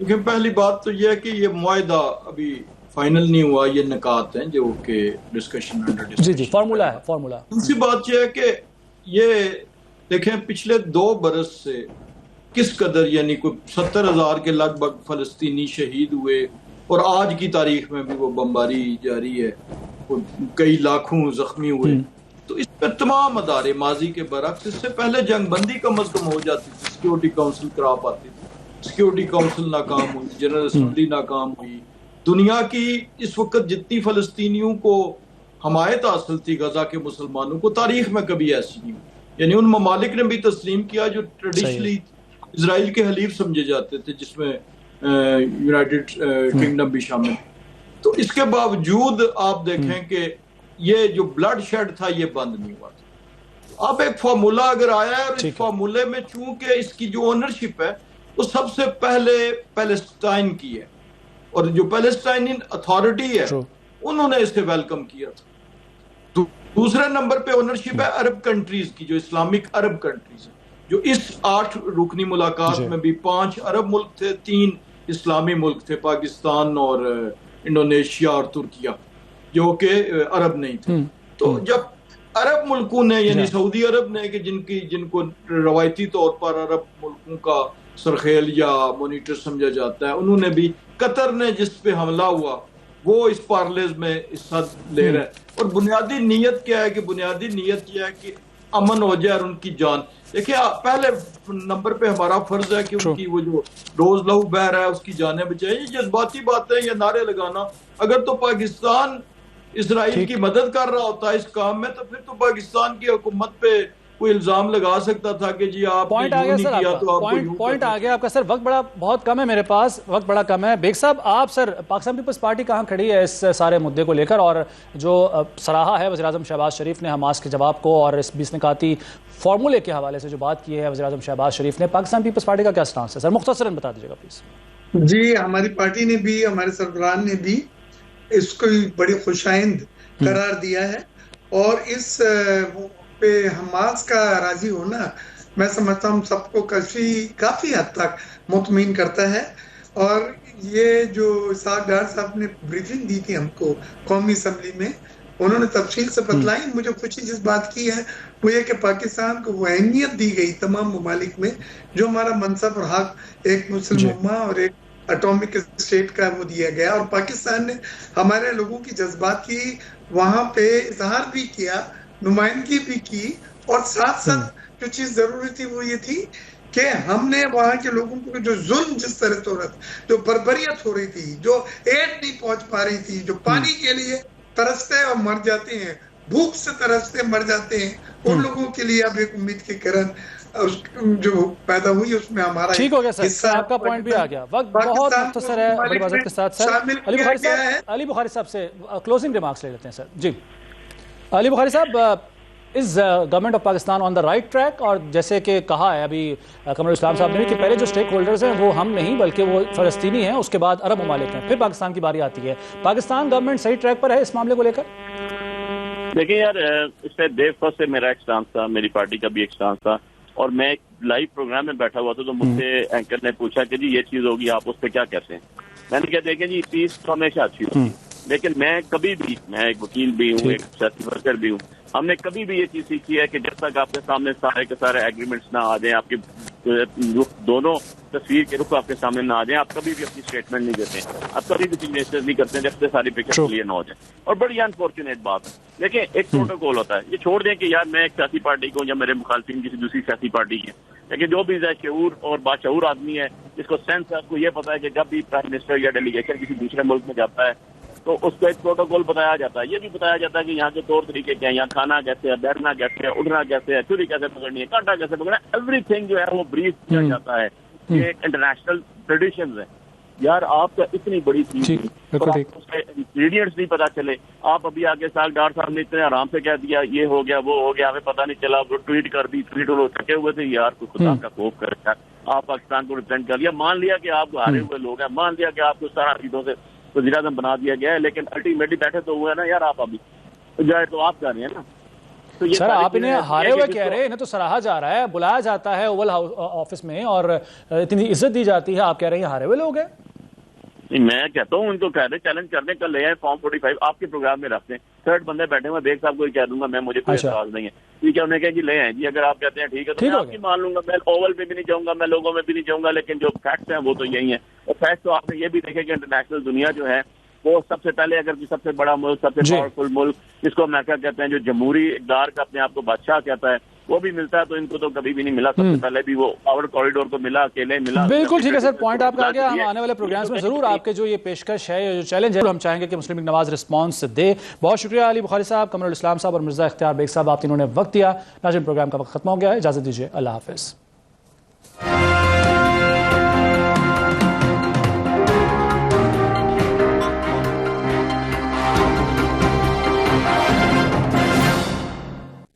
کیونکہ پہلی بات تو یہ ہے کہ یہ معاہدہ ابھی فائنل نہیں ہوا, یہ نکات ہیں جو کہ ڈسکشن جی فارمولا ہے, فارمولا. دوسری بات یہ ہے کہ یہ دیکھیں پچھلے 2 برس سے کس قدر, یعنی کوئی 70,000 کے لگ بھگ فلسطینی شہید ہوئے, اور آج کی تاریخ میں بھی وہ بمباری جاری ہے, کئی لاکھوں زخمی ہوئے. تو اس پر تمام ادارے ماضی کے برعکس, اس سے پہلے جنگ بندی کم از کم ہو جاتی تھی, سیکیورٹی کونسل کرا پاتی تھی, سیکیورٹی کونسل ناکام ہوئی, جنرل اسمبلی ناکام ہوئی. دنیا کی اس وقت جتنی فلسطینیوں کو حمایت حاصل تھی غزہ کے مسلمانوں کو, تاریخ میں کبھی ایسی نہیں ہوئی. یعنی ان ممالک نے بھی تسلیم کیا جو ٹریڈیشنلی اسرائیل کے حلیف سمجھے جاتے تھے, جس میں یونائٹڈ کنگڈم بھی شامل. تو اس کے باوجود آپ دیکھیں کہ یہ جو بلڈ شیڈ تھا یہ بند نہیں ہوا تھا. اب ایک فارمولا اگر آیا ہے, اور اس فارمولے میں چونکہ اس کی جو اونرشپ ہے وہ سب سے پہلے پیلسٹائن کی ہے, اور جو پیلسٹائنین اتھارٹی ہے انہوں نے اسے ویلکم کیا تھا. دوسرے نمبر پہ اونرشپ ہے عرب کنٹریز کی, جو اسلامک عرب کنٹریز ہیں, جو اس 8 رکنی ملاقات میں بھی 5 عرب ملک تھے, 3 اسلامی ملک تھے, پاکستان اور انڈونیشیا اور ترکیہ, جو کہ عرب نہیں تھے. تو جب عرب ملکوں نے, یعنی سعودی عرب نے, کہ جن کو روایتی طور پر عرب ملکوں کا سرخیل یا مونیٹر سمجھا جاتا ہے, انہوں نے بھی, قطر نے جس پہ حملہ ہوا وہ اس پارلیز میں حصہ لے رہا ہے. اور بنیادی نیت کیا ہے, کہ بنیادی نیت یہ ہے کہ امن ہو جائے اور ان کی جان. دیکھیں پہلے نمبر پہ ہمارا فرض ہے کہ ان کی وہ جو روز لہو بہ رہا ہے اس کی جانیں بچائیں. یہ جذباتی بات ہے, یہ نعرے لگانا. اگر تو پاکستان اسرائیل کی مدد کر رہا ہوتا ہے اس کام میں, تو پھر تو پاکستان کی حکومت پہ کوئی الزام لگا سکتا تھا کہ جی آپ پوائنٹ آ گیا سر آپ کا، پوائنٹ آ گیا آپ کا سر. وقت بہت کم ہے میرے پاس، وقت بڑا کم ہے. بیگ صاحب آپ سر پاکستان پیپلز پارٹی کہاں کھڑی ہے اس سارے مدعے کو لے کر، اور جو سراہا ہے وزیراعظم شہباز شریف نے حماس کے جواب کو اور اس 20 نکاتی فارمولے کے حوالے سے جو بات کی ہے وزیراعظم شہباز شریف نے، پاکستان پیپلز پارٹی کا کیا سٹانس ہے سر؟ مختصراً بتا دیجیے گا پلیز. جی، ہماری پارٹی نے بھی، ہمارے سربراہان نے بھی اس کو بڑی خوشائند قرار دیا ہے، اور اس پہ حماس کا راضی ہونا میں سمجھتا ہوں سب کو کافی حد تک مطمئن کرتا ہے. اور یہ جو اسحاق ڈار صاحب نے بریفنگ دی تھی ہم کو قومی اسمبلی میں، انہوں نے تفصیل سے بتلائی. مجھے خوشی جس بات کی ہے وہ یہ کہ پاکستان کو وہ اہمیت دی گئی تمام ممالک میں جو ہمارا منصب اور حق ایک مسلم امہ اور ایک اٹامک اسٹیٹ کا وہ دیا گیا، اور پاکستان نے ہمارے لوگوں کی جذبات کی وہاں پہ اظہار بھی کیا، نمائندگی بھی کی، اور ساتھ ساتھ جو چیز ضروری تھی وہ یہ تھی کہ ہم نے وہاں کے لوگوں کو جو ظلم جس طرح صورت جو بربریت ہو رہی تھی، جو ایڈ نہیں پہنچ پا رہی تھی، جو پانی کے لیے ترستے اور مر جاتے ہیں، بھوک سے ترستے مر جاتے ہیں، ان لوگوں کے لیے اب ایک امید کی کرن جو پیدا ہوئی، اس میں ہمارا ٹھیک ہو گیا سر، آپ کا پوائنٹ بھی آ گیا. وقت بہت مختصر ہے بڑی معذرت کے ساتھ. سر علی بخاری صاحب سے کلوزنگ ریمارکس لے لیتے ہیں سر. جی علی بخاری صاحب، is government of Pakistan on the right track? اور جیسے کہ کہا ہے ابھی قمر اسلام صاحب نے بھی کہ پہلے جو اسٹیک ہولڈرز ہیں وہ ہم نہیں بلکہ وہ فلسطینی ہیں، اس کے بعد عرب ممالک ہیں، پھر پاکستان کی باری آتی ہے. پاکستان گورنمنٹ صحیح ٹریک پر ہے اس معاملے کو لے کر؟ دیکھیں یار، اس سے ڈے فرسٹ سے میرا ایک سٹانس تھا، میری پارٹی کا بھی ایک سٹانس تھا، اور میں ایک لائیو پروگرام میں بیٹھا ہوا تھا تو مجھ سے اینکر نے پوچھا کہ جی یہ چیز ہوگی، آپ اس پہ کیا کہتے ہیں؟ میں نے کہا دیکھیں جی چیز تو ہمیشہ اچھی ہوتی ہے، لیکن میں کبھی بھی، میں ایک وکیل بھی ہوں، ایک سیاسی ورکر بھی ہوں، ہم نے کبھی بھی یہ چیز سیکھی ہے کہ جب تک آپ کے سامنے سارے کے سارے ایگریمنٹس نہ آ جائیں، آپ کے دونوں تصویر کے رخ آپ کے سامنے نہ آ جائیں، آپ کبھی بھی اپنی اسٹیٹمنٹ نہیں دیتے ہیں، آپ کبھی بھی سگنیچر نہیں کرتے ہیں جب سے ساری پکچر کلیئر نہ ہو جائے. اور بڑی انفارچونیٹ بات ہے. دیکھیں ایک پروٹوکول ہوتا ہے، یہ چھوڑ دیں کہ یار میں ایک سیاسی پارٹی کو یا میرے مخالفین کسی دوسری سیاسی پارٹی کی، لیکن جو بھی شعور اور باشعور آدمی ہے جس کو سینس ہے، اس کو یہ پتا ہے کہ جب بھی پرائم منسٹر یا ڈیلیگیشن کسی دوسرے ملک میں جاتا ہے تو اس کو ایک پروٹوکول بتایا جاتا ہے. یہ بھی بتایا جاتا ہے کہ یہاں کے طور طریقے کیا ہیں، یہاں کھانا کیسے ہے، بیٹھنا کیسے ہے، اٹھنا کیسے ہے، چھری کیسے پکڑنی ہے، کانٹا کیسے پکڑنا ہے، ایوری تھنگ جو ہے وہ بریف کیا جاتا ہے. یہ ایک انٹرنیشنل ٹریڈیشنز ہیں. یار آپ کا اتنی بڑی چیز اور اس کے انگریڈینٹس نہیں پتا چلے. آپ ابھی آگے سال ڈار صاحب نے اتنے آرام سے کہہ دیا یہ ہو گیا وہ ہو گیا، ہمیں پتا نہیں چلا، وہ ٹویٹ کر دی، ٹویٹ وہ تھکے ہوئے تھے. یار کوئی خدا کا خوف کرے، آپ پاکستان کو ریپرزینٹ کر لیا، مان لیا کہ آپ ہارے ہوئے لوگ ہیں، مان لیا کہ آپ کو سارا چیزوں سے وزیر اعظم بنا دیا گیا ہے، لیکن الٹیمیٹلی بیٹھے تو ہوئے نا یار، آپ ابھی جائے تو آپ کر رہے ہیں نا. سر آپ انہیں ہارے ہوئے کہہ رہے ہیں، انہیں تو سراہا جا رہا ہے، بلایا جاتا ہے اوول آفس میں اور اتنی عزت دی جاتی ہے، آپ کہہ رہے ہیں ہارے ہوئے لوگ ہیں. میں کہتا ہوں ان کو کہہ رہے چیلنج کرنے کل لے آئے، فارم 45 آپ کے پروگرام میں رکھتے ہیں، تھرڈ بندے بیٹھے ہوئے، بیگ صاحب کو ہی کہہ دوں گا میں، مجھے کوئی اعتراض نہیں ہے. ٹھیک ہے، انہیں کہا جی لے آئیں جی، اگر آپ کہتے ہیں ٹھیک ہے تو میں آپ کی مان لوں گا. میں اوول پہ بھی نہیں جاؤں گا، میں لوگوں میں بھی نہیں جاؤں گا، لیکن جو فیکٹس ہیں وہ تو یہی ہیں. اور فیکٹس تو آپ نے یہ بھی دیکھے کہ انٹرنیشنل دنیا جو ہے وہ سب سے پہلے اگر سب سے بڑا ملک، سب سے پاورفل ملک جس کو امریکہ کہتے ہیں، جو جمہوری اقدار کا اپنے آپ کو بادشاہ کہتا ہے، وہ بھی ملتا ہے. تو ان کو تو کبھی بھی نہیں ملا، سب سے پہلے بھی وہ پاور کوریڈور کو ملا، اکیلے ملا. بالکل ٹھیک ہے سر، پوائنٹ آپ کا آ گیا. ہم آنے والے پروگرامز میں ضرور آپ کے جو یہ پیشکش ہے، جو چیلنج ہے، ہم چاہیں گے کہ مسلم لیگ نواز رسپانس دے. بہت شکریہ علی بخاری صاحب، قمر الاسلام صاحب اور مرزا اختیار بیگ صاحب، آپ تینوں نے وقت دیا. ناظرین پروگرام کا وقت ختم ہو گیا ہے، اجازت دیجیے، اللہ حافظ.